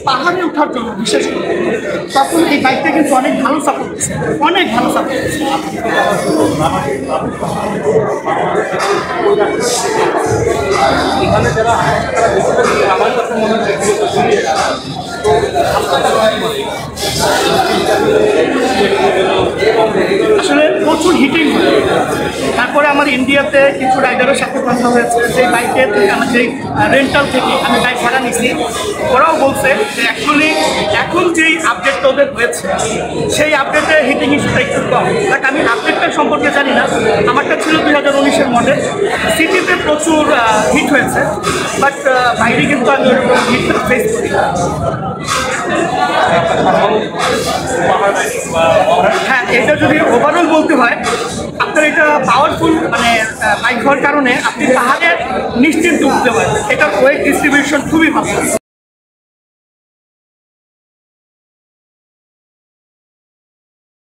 পাহাড়ে ওঠার জন্য বিশেষ করে তখন এই বাইকটা কিন্তু অনেক ভালো সাপোর্ট দিচ্ছে, অনেক ভালো সাপোর্ট দিচ্ছে। এখানে যারা আমার কাছে মনে হয় আসলে প্রচুর হিটিং হয়। তারপরে আমার ইন্ডিয়াতে কিছু রাইডারের সাথে কথা হয়েছে, সেই বাইকের থেকে আমার যেই রেন্টাল থেকে আমি বাইক ভাড়া নিছি, ওরাও বলছে যে অ্যাকচুয়ালি এখন যেই আপডেটটা ওদের হয়েছে সেই আপডেটে হিটিং ইস্যুটা একটু কম। বাট আমি আপডেটটা সম্পর্কে জানি না, আমারটা ছিল 2019-এর মডেল। সিটিতে প্রচুর হিট হয়েছে, বাট বাইরে কিন্তু আমি ওরকম হিট ফেস করি। হ্যাঁ, এটা যদি ওভারঅল বলতে হয়, আপনার এটা পাওয়ারফুল মানে বাইক হওয়ার কারণে আপনি পাহাড়ে নিশ্চিন্ত উঠতে পারেন। এটার ওয়েট ডিস্ট্রিবিউশন খুবই ভালো।